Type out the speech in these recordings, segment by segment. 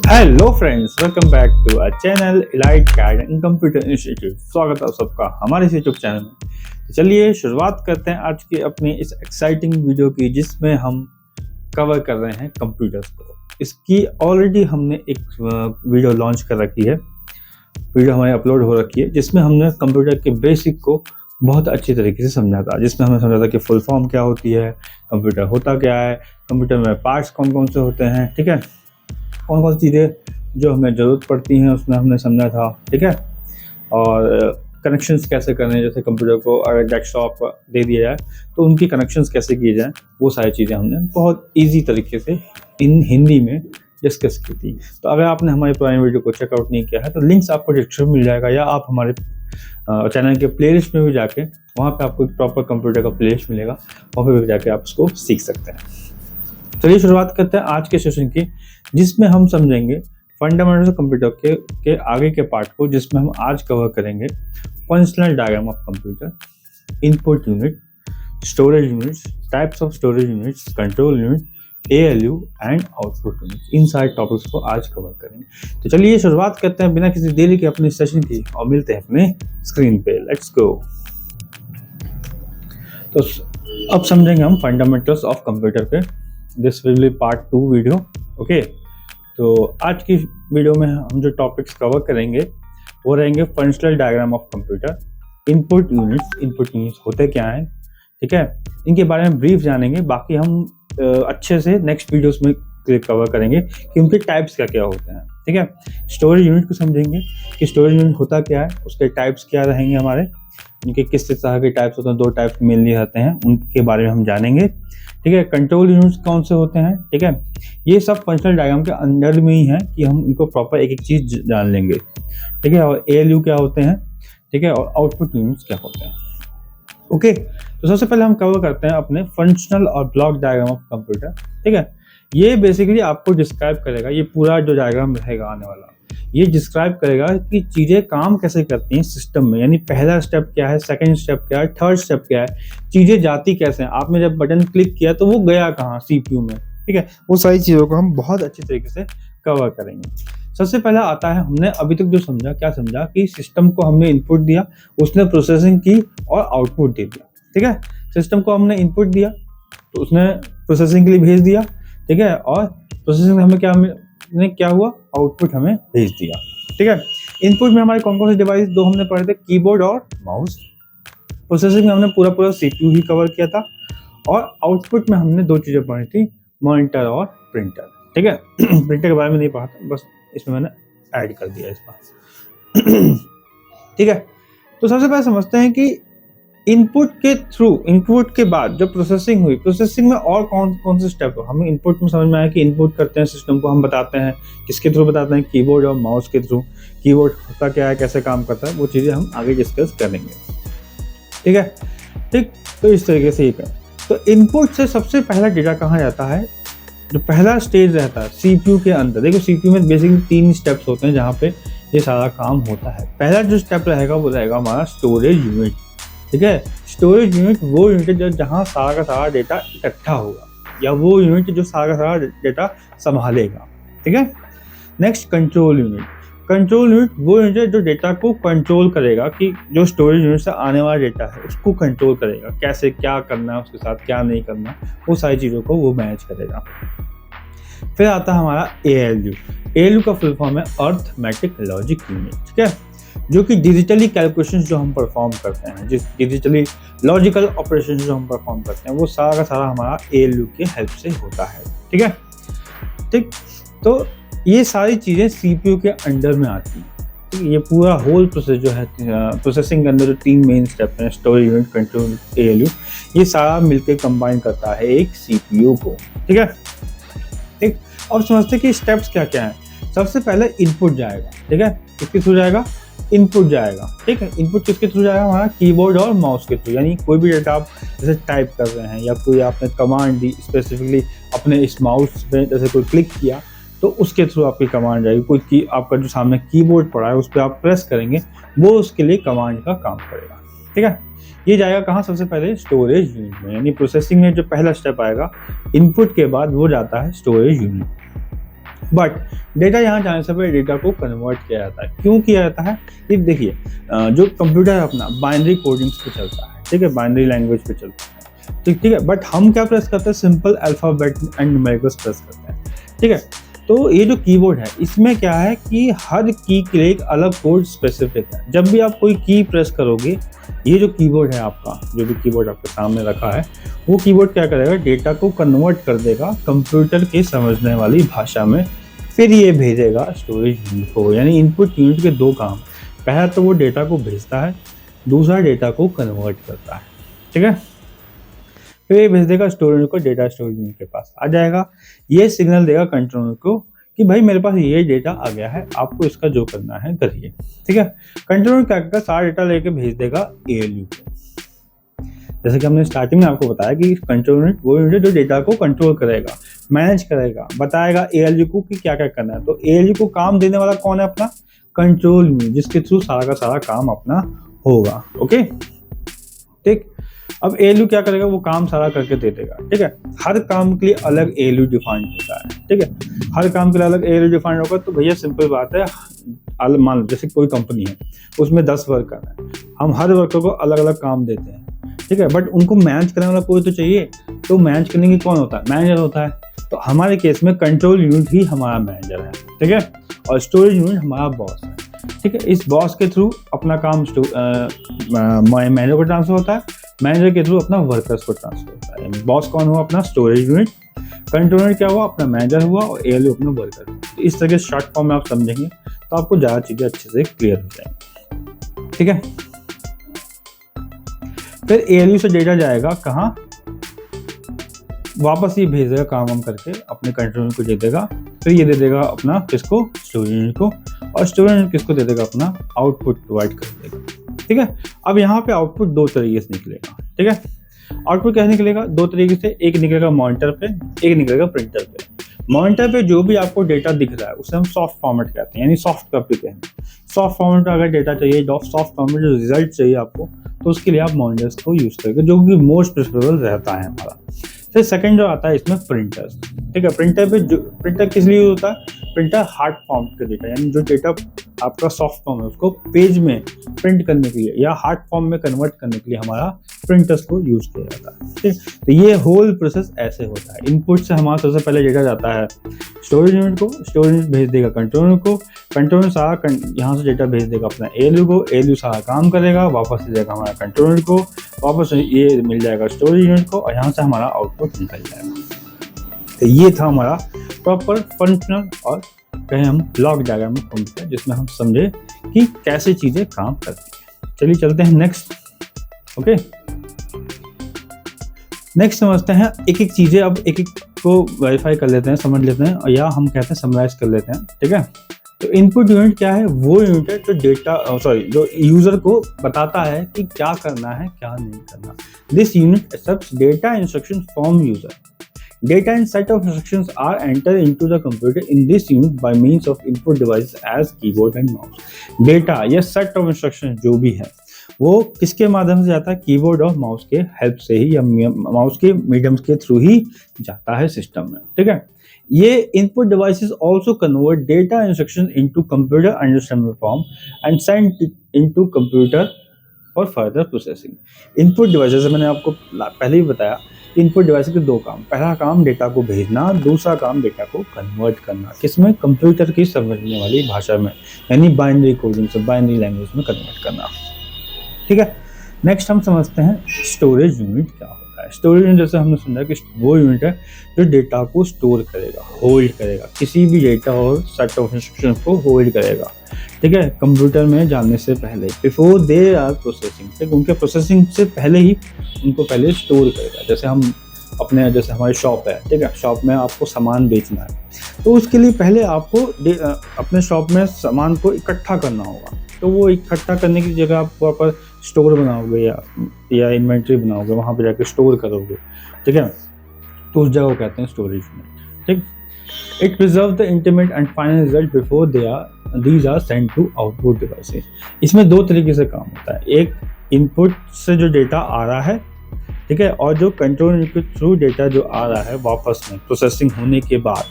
Hello friends, welcome back to our channel Elite CAD and computer institute. स्वागत है आप सबका हमारे इस यूट्यूब चैनल में। तो चलिए शुरुआत करते हैं आज की अपनी इस एक्साइटिंग वीडियो की, जिसमें हम कवर कर रहे हैं कंप्यूटर्स को। इसकी ऑलरेडी हमने एक वीडियो लॉन्च कर रखी है, वीडियो हमारी अपलोड हो रखी है, जिसमें हमने कंप्यूटर के बेसिक को बहुत अच्छी तरीके से समझा था। जिसमें हमने समझा था कि फुल फॉर्म क्या होती है, कंप्यूटर होता क्या है, कंप्यूटर में पार्ट्स कौन कौन से होते हैं, ठीक है, कौन कौन सी चीज़ें जो हमें ज़रूरत पड़ती हैं उसमें हमने समझा था, ठीक है। और कनेक्शंस कैसे करने हैं, जैसे कंप्यूटर को अगर डेस्कटॉप दे दिया जाए तो उनकी कनेक्शंस कैसे किए जाएँ, वो सारी चीज़ें हमने बहुत ईजी तरीके से इन हिंदी में डिस्कस की थी। तो अगर आपने हमारी पुरानी वीडियो को चेकआउट नहीं किया है तो लिंक्स आपको डिस्क्रिप्शन में मिल जाएगा, या आप हमारे चैनल के प्लेलिस्ट में भी जाके वहाँ पे आपको एक प्रॉपर कंप्यूटर का प्लेलिस्ट मिलेगा, वहाँ पे भी जाके आप उसको सीख सकते हैं। चलिए शुरुआत करते हैं आज के सेशन की, जिसमें हम समझेंगे फंडामेंटल्स ऑफ कंप्यूटर के आगे के पार्ट को, जिसमें हम आज कवर करेंगे functional diagram of computer, input unit, storage units, types of storage units, control unit, ALU and output unit. इन सारे टॉपिक्स को आज कवर करेंगे। तो चलिए शुरुआत करते हैं बिना किसी देरी के अपने सेशन की, और मिलते हैं अपने स्क्रीन पे। Let's go. तो अब समझेंगे हम फंडामेंटल्स ऑफ कंप्यूटर पे। This will be part 2 video, okay. तो आज की वीडियो में हम जो टॉपिक्स कवर करेंगे वो रहेंगे functional diagram of computer, input units होते क्या हैं, ठीक है, इनके बारे में ब्रीफ जानेंगे। बाकी हम अच्छे से नेक्स्ट वीडियोस में कवर करेंगे कि उनके टाइप्स क्या क्या होते हैं, ठीक है। स्टोरेज यूनिट को समझेंगे कि स्टोरेज यूनिट होता क्या है, उसके टाइप्स क्या रहेंगे हमारे, उनके किस तरह के टाइप्स होते हैं, 2 टाइप्स मेनली आते हैं, उनके बारे में हम जानेंगे, ठीक है। कंट्रोल यूनिट्स कौन से होते हैं, ठीक है। ये सब फंक्शनल डायग्राम के अंदर में ही है कि हम इनको प्रॉपर एक एक चीज़ जान लेंगे, ठीक है। और ALU क्या होते हैं, ठीक है, और आउटपुट यूनिट्स क्या होते हैं, ओके। तो सबसे पहले हम कवर करते हैं अपने फंक्शनल और ब्लॉक डायग्राम ऑफ कंप्यूटर, ठीक है। ये बेसिकली आपको डिस्क्राइब करेगा, ये पूरा जो डायग्राम रहेगा आने वाला, ये डिस्क्राइब करेगा कि चीज़ें काम कैसे करती हैं सिस्टम में, यानी पहला स्टेप क्या है, सेकंड स्टेप क्या है, थर्ड स्टेप क्या है, चीज़ें जाती कैसे हैं। आपने जब बटन क्लिक किया तो वो गया कहाँ, CPU में, ठीक है। वो सारी चीज़ों को हम बहुत अच्छी तरीके से कवर करेंगे। सबसे पहला आता है, हमने अभी तक जो समझा, क्या समझा कि सिस्टम को हमने इनपुट दिया, उसने प्रोसेसिंग की और आउटपुट दे दिया, ठीक है। सिस्टम को हमने इनपुट दिया तो उसने प्रोसेसिंग के लिए भेज दिया, ठीक है, और प्रोसेसिंग में हमें क्या हुआ, आउटपुट हमें भेज दिया, ठीक है। इनपुट में हमारे कौन कौन से डिवाइस 2 हमने पढ़े थे, कीबोर्ड और माउस। प्रोसेसिंग में हमने पूरा CPU ही कवर किया था, और आउटपुट में हमने 2 चीज़ें पढ़ी थी, मॉनिटर और प्रिंटर, ठीक है। प्रिंटर के बारे में नहीं पढ़ा था, बस इसमें मैंने ऐड कर दिया इस बार, ठीक है। तो सबसे पहले समझते हैं कि इनपुट के बाद जो प्रोसेसिंग हुई, प्रोसेसिंग में और कौन कौन से स्टेप है। हमें इनपुट में समझ में आया कि इनपुट करते हैं सिस्टम को, हम बताते हैं किसके थ्रू बताते हैं, कीबोर्ड और माउस के थ्रू। कीबोर्ड होता क्या है, कैसे काम करता है, वो चीज़ें हम आगे डिस्कस करेंगे, ठीक है, ठीक। तो इस तरीके से ही कर, तो इनपुट से सबसे पहला डेटा कहाँ जाता है, जो पहला स्टेज रहता है CPU के अंदर। देखो CPU में बेसिकली 3 स्टेप्स होते हैं जहाँ पे ये सारा काम होता है। पहला जो स्टेप रहेगा वो रहेगा हमारा स्टोरेज यूनिट, ठीक है। स्टोरेज यूनिट वो यूनिट है जहाँ सारा का सारा डेटा इकट्ठा होगा, या वो यूनिट जो सारा का सारा डेटा संभालेगा, ठीक है। Next control unit. Control unit वो यूनिट है जो डेटा को कंट्रोल करेगा, कि जो स्टोरेज यूनिट से आने वाला डेटा है उसको कंट्रोल करेगा, कैसे क्या करना है उसके साथ, क्या नहीं करना, वो सारी चीज़ों को वो मैनेज करेगा। फिर आता है हमारा ALU का फुल फॉर्म है अर्थमेटिक लॉजिक यूनिट, ठीक है, जो कि डिजिटली कैलकुलेशंस जो हम परफॉर्म करते हैं, जिस डिजिटली लॉजिकल ऑपरेशन जो हम परफॉर्म करते हैं, वो सारा का सारा हमारा ALU के हेल्प से होता है, ठीक है, ठीक। तो ये सारी चीज़ें CPU के अंडर में आती हैं। ये पूरा होल प्रोसेस जो है प्रोसेसिंग के अंदर जो 3 मेन स्टेप हैं, स्टोरेज यूनिट, कंट्रोल, ALU, ये सारा मिलकर कंबाइन करता है एक CPU को, ठीक है, ठीक। अब समझते हैं कि स्टेप्स क्या क्या हैं। सबसे पहले इनपुट जाएगा, ठीक है, किसके थ्रू जाएगा, इनपुट जाएगा, ठीक है। इनपुट किसके थ्रू जाएगा, हमारा कीबोर्ड और माउस के थ्रू। यानी कोई भी डेटा आप जैसे टाइप कर रहे हैं, या कोई आपने कमांड दी स्पेसिफिकली अपने इस माउस पे, जैसे कोई क्लिक किया तो उसके थ्रू आपकी कमांड जाएगी। कोई आपका जो सामने कीबोर्ड पड़ा है उस पर आप प्रेस करेंगे, वो उसके लिए कमांड का काम करेगा, ठीक है। ये जाएगा कहाँ, सबसे पहले स्टोरेज यूनिट में, यानी प्रोसेसिंग में जो पहला स्टेप आएगा इनपुट के बाद वो जाता है स्टोरेज यूनिट। बट डेटा यहाँ जाने से पहले डेटा को कन्वर्ट किया जाता है। क्यों किया जाता है? ये देखिए, जो कंप्यूटर है अपना बाइनरी कोडिंग्स पे चलता है, ठीक है, बाइनरी लैंग्वेज पे चलता है, ठीक है। बट हम क्या प्रेस करते हैं? Simple alphabet and numericals press करते हैं, ठीक है। तो ये जो कीबोर्ड है इसमें क्या है कि हर की के लिए एक अलग कोड स्पेसिफिक है। जब भी आप कोई की प्रेस करोगे, ये जो कीबोर्ड है आपका, जो भी कीबोर्ड आपके सामने रखा है, वो कीबोर्ड क्या करेगा? डेटा को कन्वर्ट कर देगा कंप्यूटर के समझने वाली भाषा में, फिर ये भेजेगा स्टोरेज यूनिट को। यानी इनपुट यूनिट के दो काम, पहला तो वो डेटा को भेजता है, दूसरा डेटा को कन्वर्ट करता है, ठीक है। फिर ये भेज देगा स्टोरेज को, डेटा स्टोरेज यूनिट के पास आ जाएगा। ये सिग्नल देगा कंट्रोलर को कि भाई मेरे पास ये डेटा आ गया है, आपको इसका जो करना है करिए, ठीक है। कंट्रोलर क्या करेगा? सारा डेटा लेके भेज देगा ALU को। जैसे कि हमने स्टार्टिंग में आपको बताया कि कंट्रोल यूनिट वो यूनिट जो डेटा को कंट्रोल करेगा, मैनेज करेगा, बताएगा ALU को कि क्या क्या करना है। तो ALU को काम देने वाला कौन है? अपना कंट्रोल यूनिट, जिसके थ्रू सारा का सारा काम अपना होगा, ओके, ठीक। अब ALU क्या करेगा? वो काम सारा करके दे देगा, ठीक है। हर काम के लिए अलग ALU डिफाइंड होता है, ठीक है। हर काम के लिए अलग ALU डिफाइंड होगा। तो भैया सिंपल बात है, मान लो जैसे कोई कंपनी है, उसमें 10 वर्कर है, हम हर वर्कर को अलग अलग काम देते हैं, ठीक है। बट उनको मैनेज करने वाला कोई तो चाहिए, तो मैनेज करने की कौन होता है? मैनेजर होता है। तो हमारे केस में कंट्रोल यूनिट ही हमारा मैनेजर है, ठीक है, और स्टोरेज यूनिट हमारा बॉस है, ठीक है। इस बॉस के थ्रू अपना काम मैनेजर को ट्रांसफर होता है, मैनेजर के थ्रू अपना वर्कर्स को ट्रांसफर होता है। बॉस कौन हुआ? अपना स्टोरेज यूनिट, कंट्रोलर क्या हुआ? अपना मैनेजर हुआ, और ALU अपना वर्कर। तो इस तरह के शॉर्ट फॉर्म में आप समझेंगे तो आपको ज़्यादा चीज़ें अच्छे से क्लियर हो जाएंगी, ठीक है। फिर ALU से डेटा जाएगा कहाँ? वापस ये भेज देगा काम वाम करके, अपने कंट्रोलर को दे देगा। फिर ये दे देगा अपना किसको? स्टोरेज यूनिट को, और स्टोरेज यूनिट किसको दे देगा? अपना आउटपुट प्रोवाइड कर देगा, ठीक है। अब यहाँ पे आउटपुट दो तरीके से निकलेगा, ठीक है। आउटपुट कैसे निकलेगा? दो तरीके से, एक निकलेगा मॉनिटर पे, एक निकलेगा प्रिंटर पे। मॉनिटर पे जो भी आपको डेटा दिख रहा है उसे हम सॉफ्ट फॉर्मेट कहते हैं, यानी सॉफ्ट कॉपी कहते हैं। सॉफ्ट फॉर्मेट में अगर डेटा चाहिए, सॉफ्ट फॉर्मेट जो रिजल्ट चाहिए आपको, तो उसके लिए आप मॉनिटर्स को यूज करेंगे, जो कि मोस्ट प्रेफरेबल रहता है हमारा। फिर सेकंड जो आता है इसमें प्रिंटर्स, ठीक है। प्रिंटर किस लिए होता है? प्रिंटर हार्ड फॉर्म का डेटा, यानी जो डेटा आपका सॉफ्ट फॉर्म है उसको पेज में प्रिंट करने के लिए या हार्ड फॉर्म में कन्वर्ट करने के लिए हमारा प्रिंटर्स को यूज किया जाता है, ठीक। तो ये होल प्रोसेस ऐसे होता है। इनपुट से हमारा सबसे पहले डेटा जाता है स्टोरेज यूनिट को, स्टोरेज यूनिट भेज देगा कंट्रोलर को, कंट्रोलर सारा यहाँ से डेटा भेज देगा अपना ALU को, ALU सारा काम करेगा, वापस दे देगा हमारा कंट्रोलर को, वापस ये मिल जाएगा स्टोरेज यूनिट को, और यहाँ से हमारा आउटपुट निकल जाएगा। तो ये था हमारा प्रॉपर फंक्शनल और कहें हम ब्लॉक डायग्राम में घूमते हैं, जिसमें हम समझे कि कैसे चीजें काम करती है। चलिए चलते हैं नेक्स्ट, ओके। नेक्स्ट समझते हैं एक एक चीजें, अब एक एक को वेरीफाई कर लेते हैं, समझ लेते हैं, और या हम कहते हैं समराइज कर लेते हैं, ठीक है। तो इनपुट यूनिट क्या है? वो यूनिट है जो जो यूजर को बताता है कि क्या करना है क्या नहीं करना। This unit accepts data instruction from user. Data and set of instructions are entered into the computer in this unit by means of input devices as keyboard and mouse. Data या set of instructions जो भी है वो किसके माध्यम से जाता है? कीबोर्ड और माउस के हेल्प से ही, या माउस के मीडियम्स के थ्रू ही जाता है सिस्टम में, ठीक है। ये input devices also convert data instruction into computer understandable form and send it into computer for further processing. Input devices मैंने आपको पहले ही बताया, इनपुट डिवाइस के दो काम, पहला काम डेटा को भेजना, दूसरा काम डेटा को कन्वर्ट करना, किसमें? कंप्यूटर की समझने वाली भाषा में, यानी बाइनरी कोडिंग से बाइनरी लैंग्वेज में कन्वर्ट करना, ठीक है। नेक्स्ट हम समझते हैं स्टोरेज यूनिट क्या होता है। स्टोरेज यूनिट जैसे हमने समझा कि वो यूनिट है जो डेटा को स्टोर करेगा, होल्ड करेगा, किसी भी डेटा और सेट ऑफ इंस्ट्रक्शन को होल्ड करेगा, ठीक है, कंप्यूटर में जाने से पहले, बिफोर दे आर प्रोसेसिंग, ठीक, उनके प्रोसेसिंग से पहले ही उनको पहले स्टोर करेगा। जैसे हमारी शॉप है, ठीक है, शॉप में आपको सामान बेचना है, तो उसके लिए पहले आपको अपने शॉप में सामान को इकट्ठा करना होगा। तो वो इकट्ठा करने की जगह आप प्रॉपर स्टोर बनाओगे या इन्वेंट्री बनाओगे, वहाँ पे जाकर स्टोर करोगे, ठीक है। तो उस जगह को कहते हैं स्टोरेज यूनिट, ठीक। It preserve the intimate and final result before these are sent to output devices। इसमें दो तरीके से काम होता है, एक इनपुट से जो डेटा आ रहा है, ठीक है, और जो कंट्रोल यूनिट के थ्रू डेटा जो आ रहा है वापस में प्रोसेसिंग होने के बाद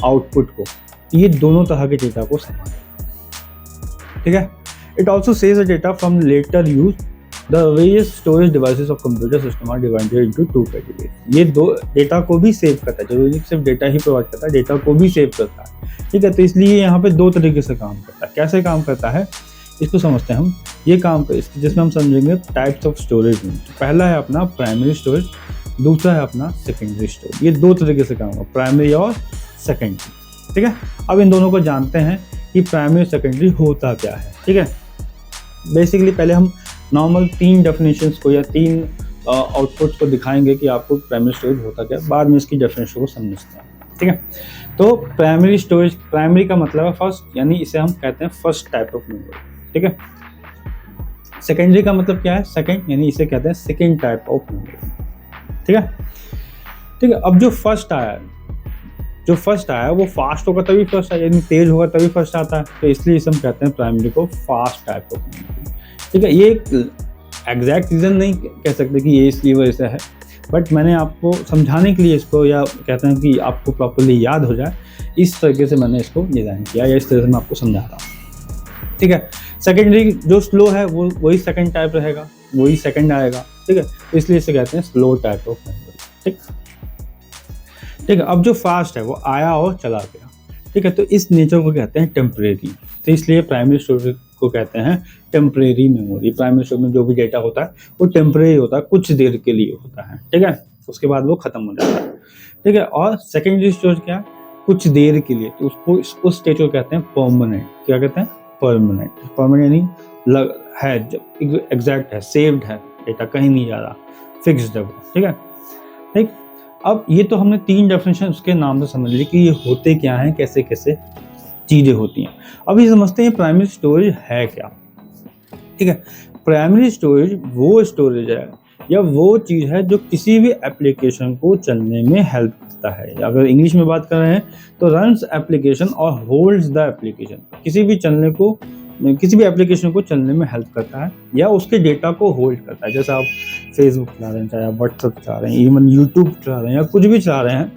आउटपुट को ये दोनों तरह के डेटा को संभाले, ठीक है। It also saves the data from later use, the various storage devices of computer system are divided into 2 categories. ये दो डेटा को भी सेव करता है, जरूरी सिर्फ डेटा ही प्रोवाइड करता है, डेटा को भी सेव करता है, ठीक है। तो इसलिए यहाँ पे दो तरीके से काम करता है। कैसे काम करता है इसको समझते हैं हम। ये काम जिसमें हम समझेंगे टाइप्स ऑफ स्टोरेज। पहला है अपना प्राइमरी स्टोरेज, दूसरा है अपना सेकेंडरी स्टोरेज। ये दो तरीके से काम होगा, प्राइमरी और सेकेंडरी, ठीक है। अब इन दोनों को जानते हैं कि प्राइमरी और सेकेंडरी होता क्या है, ठीक है। बेसिकली पहले हम नॉर्मल 3 डेफिनेशंस को या 3 आउटपुट्स को दिखाएंगे कि आपको प्राइमरी स्टोरेज होता क्या है, बाद में इसकी डेफिनेशन को समझते हैं, ठीक है। तो प्राइमरी स्टोरेज, प्राइमरी का मतलब है फर्स्ट, यानी इसे हम कहते हैं फर्स्ट टाइप ऑफ मेमोरी, ठीक है। सेकेंडरी का मतलब क्या है, सेकेंड, यानी इसे कहते हैं सेकेंड टाइप ऑफ मेमोरी, ठीक है, ठीक है। अब जो फर्स्ट आया वो फास्ट होगा तभी फर्स्ट आया, यानी तेज होगा तभी फर्स्ट आता है, तो इसलिए इसे हम कहते हैं प्राइमरी को फास्ट टाइप ऑफ मेमोरी, ठीक है। ये एक एग्जैक्ट रीज़न नहीं कह सकते कि ये इसकी वजह से है, बट मैंने आपको समझाने के लिए इसको, या कहते हैं कि आपको प्रॉपर्ली याद हो जाए, इस तरीके से मैंने इसको डिज़ाइन किया, या इस तरह से मैं आपको समझा रहा हूँ, ठीक है। सेकेंडरी जो स्लो है वो वही सेकेंड टाइप रहेगा, वही सेकेंड आएगा, ठीक है। तो इसलिए इसे कहते हैं स्लो टाइप ऑफ मेमोरी, ठीक है। अब जो फास्ट है वो आया और चला गया, ठीक है। तो इस नेचर को कहते हैं टेम्परेरी। तो इसलिए प्राइमरी स्टोरेज को कहते हैं टेम्परेरी मेमोरी। प्राइमरी स्टोरेज में जो भी डेटा होता है वो टेम्परेरी होता है, कुछ देर के लिए होता है, ठीक है। उसके बाद वो खत्म हो जाता है, ठीक है। और सेकेंडरी स्टोरेज क्या है, कुछ देर के लिए, तो उसको उस स्टेज को कहते हैं परमानेंट। क्या कहते हैं, परमानेंट। परमानेंट यानी है, जब एग्जैक्ट है, सेव्ड है, डेटा कहीं नहीं जा रहा, फिक्स्ड है, ठीक है, ठीक। अब ये तो हमने 3 डेफिनेशन उसके नाम से समझ ली कि ये होते क्या हैं, कैसे कैसे चीज़ें होती हैं। अब ये समझते हैं प्राइमरी स्टोरेज है क्या, ठीक है। प्राइमरी स्टोरेज वो स्टोरेज है या वो चीज़ है जो किसी भी एप्लीकेशन को चलने में हेल्प करता है। अगर इंग्लिश में बात कर रहे हैं तो रन्स एप्लीकेशन और होल्ड्स द एप्लीकेशन, किसी भी एप्लीकेशन को चलने में हेल्प करता है या उसके डेटा को होल्ड करता है। जैसे आप फेसबुक चला रहे हैं, चाहे आप व्हाट्सएप चला रहे हैं, इवन यूट्यूब चला रहे हैं या कुछ भी चला रहे हैं,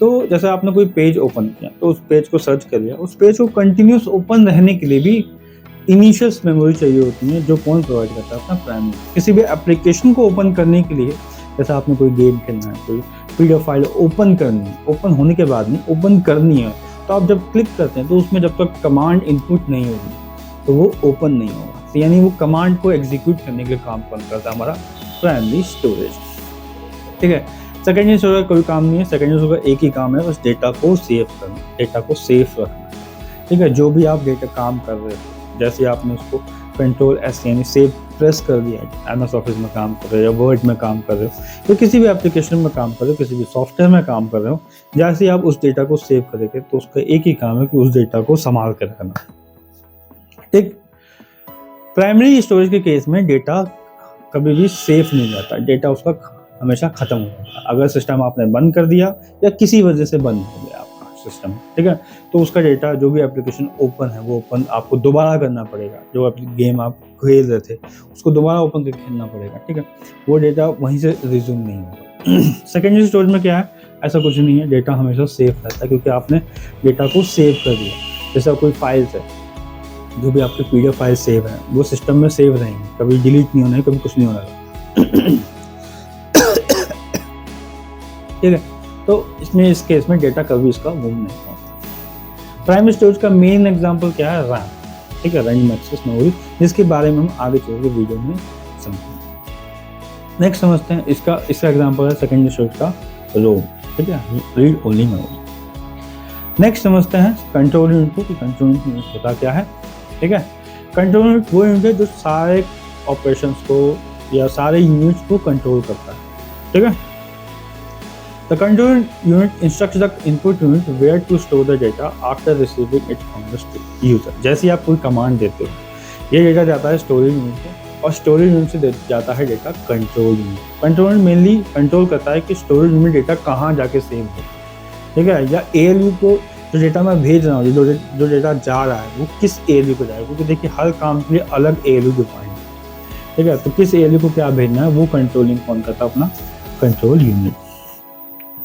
तो जैसे आपने कोई पेज ओपन किया तो उस पेज को सर्च कर लिया, उस पेज को कंटिन्यूस ओपन रहने के लिए भी इनिशियल मेमोरी चाहिए होती है, जो कौन प्रोवाइड करता है, अपना प्राइमरी। किसी भी एप्लीकेशन को ओपन करने के लिए, जैसे आपने कोई गेम खेलना है, कोई पीडीएफ फाइल ओपन करनी है, ओपन होने के बाद नहीं, ओपन करनी है, तो आप जब क्लिक करते हैं तो उसमें जब तक कमांड इनपुट नहीं होगी तो वो ओपन नहीं होगा। तो यानी वो कमांड को एग्जीक्यूट करने के लिए काम करता है हमारा प्राइमरी स्टोरेज, ठीक है। सेकेंडरी स्टोरेज का कोई काम नहीं है, सेकेंडरी स्टोरेज का एक ही काम है, बस डेटा को सेव करना, डेटा को सेफ रखना, ठीक है। जो भी आप डेटा काम कर रहे हो, जैसे आपने उसको Ctrl+S यानी सेव प्रेस कर दिया, MS ऑफिस में काम कर रहे हो या वर्ड में काम कर रहे हो, तो किसी भी एप्लीकेशन में काम कर रहे हो, किसी भी सॉफ्टवेयर में काम कर रहे हो, जैसे ही आप उस डेटा को सेव करेंगे तो उसका एक ही काम है कि उस डेटा को संभाल कर रखना, ठीक। प्राइमरी स्टोरेज के केस में डेटा कभी भी सेफ नहीं जाता, डेटा उसका हमेशा खत्म हो जाता है। अगर सिस्टम आपने बंद कर दिया या किसी वजह से बंद हो गया आपका सिस्टम, ठीक है, तो उसका डेटा, जो भी एप्लीकेशन ओपन है वो ओपन आपको दोबारा करना पड़ेगा। जो गेम आप खेल रहे थे उसको दोबारा ओपन करके खेलना पड़ेगा, ठीक है। वो डेटा वहीं से रिज्यूम नहीं होगा। सेकेंडरी स्टोरेज में क्या है, ऐसा कुछ नहीं है, डेटा हमेशा सेफ रहता है क्योंकि आपने डेटा को सेव कर दिया। जैसे कोई फाइल्स है, जो भी आपके पीडीएफ फाइल सेव है वो सिस्टम में सेव रहेंगे, कभी डिलीट नहीं होना, कभी कुछ नहीं होना, ठीक है। तो इस केस में डेटा कभी इसका गुम नहीं होता। प्राइमरी स्टोरेज का मेन एग्जांपल क्या है, रैम, ठीक है, रैंडम एक्सेस मेमोरी, जिसके बारे में हम आगे चल के वीडियो में समझेंगे। नेक्स्ट समझते हैं इसका एग्जांपल है सेकेंडरी स्टोरेज का रोम, ठीक है, रीड ओनली मेमोरी। नेक्स्ट समझते हैं कंट्रोल यूनिट को, कि कंट्रोल यूनिट होता क्या है, ठीक है। कंट्रोल यूनिट वो यूनिट है जो सारे ऑपरेशंस को या सारे यूनिट्स को कंट्रोल करता है, ठीक है। The control unit instructs the input unit where to store the data after receiving it from the user। जैसे ही आप कोई कमांड देते हो, ये डेटा जाता है स्टोरेज यूनिट को और स्टोरेज यूनिट से जाता है data control unit. Control unit mainly control करता है कि स्टोरेज यूनिट डेटा कहाँ जाके सेव हो, ठीक है, या ALU को जो डेटा मैं भेज रहा हूँ, जो डेटा जा रहा है वो किस ALU को जाएगा, क्योंकि देखिए हर काम के लिए अलग ALU डिफाइन है, ठीक है। तो किस ALU को क्या भेजना है वो कंट्रोलिंग कौन करता है, अपना कंट्रोल यूनिट,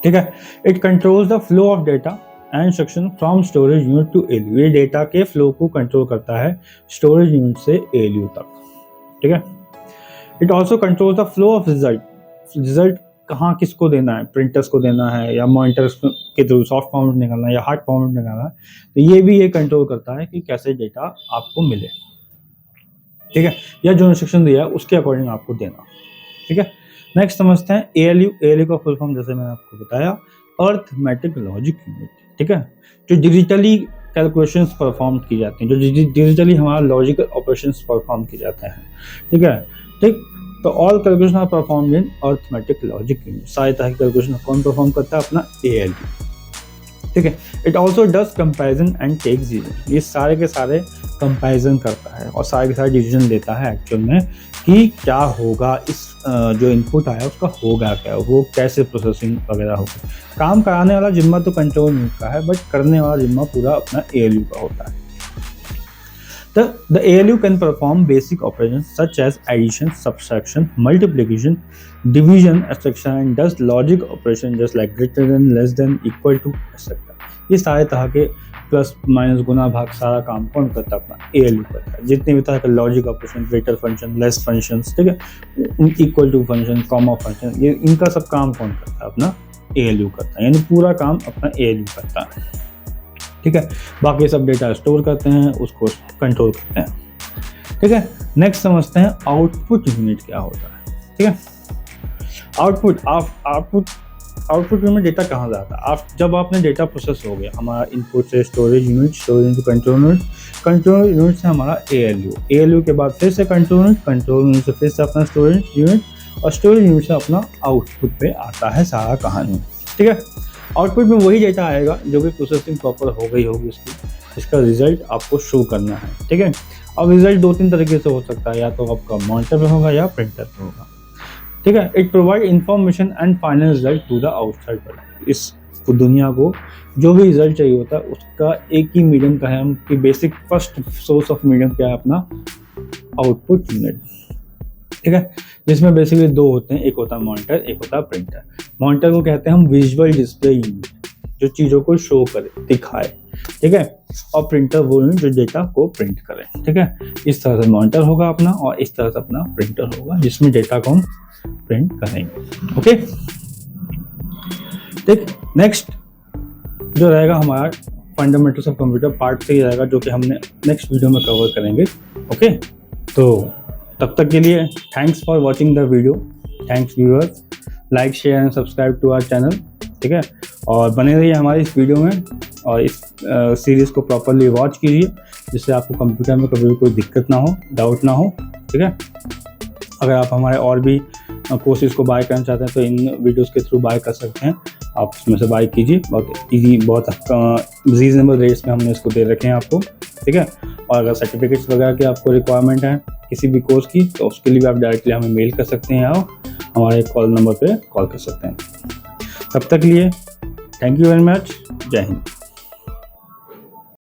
ठीक है। It controls the flow of data and instruction from storage unit to ALU। ये डेटा के फ्लो को कंट्रोल करता है स्टोरेज यूनिट से ALU तक, ठीक है। It also control the flow of result कहाँ किसको देना है, प्रिंटर्स को देना है या मॉनिटर्स के थ्रू सॉफ्ट फॉर्मेट निकालना है या हार्ड फॉर्मेट निकालना है, तो ये भी ये कंट्रोल करता है कि कैसे डेटा आपको मिले, ठीक है, या जो इंस्ट्रक्शन दिया है उसके अकॉर्डिंग आपको देना, ठीक है। नेक्स्ट समझते हैं ALU का फुल फॉर्म जैसे मैंने आपको बताया अर्थमेटिक लॉजिक यूनिट, ठीक है, जो डिजिटली कैलकुलेशंस परफॉर्म की जाती हैं, जो डिजिटली हमारा लॉजिकल ऑपरेशंस परफॉर्म किए जाते हैं, ठीक है, ठीक। तो all calculation are perform in arithmetic logic unit. सारी तरह की कैलकुलेशन कौन परफॉर्म करता है, अपना ALU, ठीक है। It also does comparison and takes decision. ये सारे के सारे कंपेरिजन करता है और सारे के सारे डिसीजन देता है एक्चुअल में कि क्या होगा, इस जो इनपुट आया उसका होगा क्या, वो कैसे प्रोसेसिंग वगैरह होगा। काम कराने वाला जिम्मा तो कंट्रोल यूनिट का है, बट करने वाला जिम्मा पूरा अपना ALU का होता है। The ALU can perform basic operations such as addition, subtraction, multiplication, division, etc. and does logic operation just like greater than, less than, equal to, etc. ये सारे तरह के प्लस माइनस गुना भाग सारा काम कौन करता है, अपना ALU करता है। जितने भी तरह के logic operation, greater function, less functions, ठीक है, equal to function, comma function, ये इनका सब काम कौन करता है, अपना ALU करता है। यानी पूरा काम अपना ALU करता है, ठीक है। बाकी सब डेटा स्टोर करते हैं, उसको कंट्रोल करते हैं, ठीक है। नेक्स्ट समझते हैं आउटपुट यूनिट क्या होता है, ठीक है। आउटपुट में डेटा कहाँ जाता है, जब आपने डेटा प्रोसेस हो गया हमारा इनपुट से storage unit, storage to control unit से हमारा ALU के बाद फिर से कंट्रोल यूनिट से फिर से अपना स्टोरेज यूनिट और स्टोरेज यूनिट से अपना आउटपुट पे आता है सारा कहानी, ठीक है। आउटपुट में वही डेटा आएगा जो भी प्रोसेसिंग प्रॉपर हो गई होगी उसकी, इसका रिजल्ट आपको शो करना है, ठीक है। अब रिजल्ट 2-3 तरीके से हो सकता है, या तो आपका मॉनिटर पे होगा या प्रिंटर पे होगा, ठीक है। It provide information and final result to the outside world. इस दुनिया को जो भी रिजल्ट चाहिए होता है उसका एक ही मीडियम का है, कि basic first source of medium क्या है, अपना आउटपुट यूनिट, ठीक है, जिसमें बेसिकली दो होते हैं, एक होता है मॉनिटर, एक होता है प्रिंटर। मॉनिटर को कहते हैं हम विजुअल डिस्प्ले यूनिट, जो चीज़ों को शो करे, दिखाए, ठीक है, और प्रिंटर वो यूनिट जो डेटा को प्रिंट करे, ठीक है। इस तरह से मॉनिटर होगा अपना और इस तरह से अपना प्रिंटर होगा जिसमें डेटा को हम प्रिंट करेंगे, ओके, ठीक। नेक्स्ट जो रहेगा हमारा फंडामेंटल्स ऑफ कंप्यूटर पार्ट 3 रहेगा, जो कि हमने नेक्स्ट वीडियो में कवर करेंगे, ओके। तो तब तक के लिए thanks for watching the video, thanks viewers, like share and subscribe to our channel, ठीक है, और बने रहिए हमारी इस वीडियो में और इस सीरीज़ को प्रॉपरली वॉच कीजिए, जिससे आपको कंप्यूटर में कभी भी कोई दिक्कत ना हो, डाउट ना हो, ठीक है। अगर आप हमारे और भी कोर्सेज को बाय करना चाहते हैं तो इन वीडियोस के थ्रू बाय कर सकते हैं, आप उसमें से बाय कीजिए, बहुत ईजी, बहुत रीजनेबल रेट्स में हमने इसको दे रखे हैं आपको, ठीक है। और अगर सर्टिफिकेट्स वगैरह की आपको रिक्वायरमेंट है किसी भी कोर्स की, तो उसके लिए भी आप डायरेक्टली हमें मेल कर सकते हैं और हमारे कॉल नंबर पे कॉल कर सकते हैं। तब तक लिए थैंक यू वेरी मच, जय हिंद।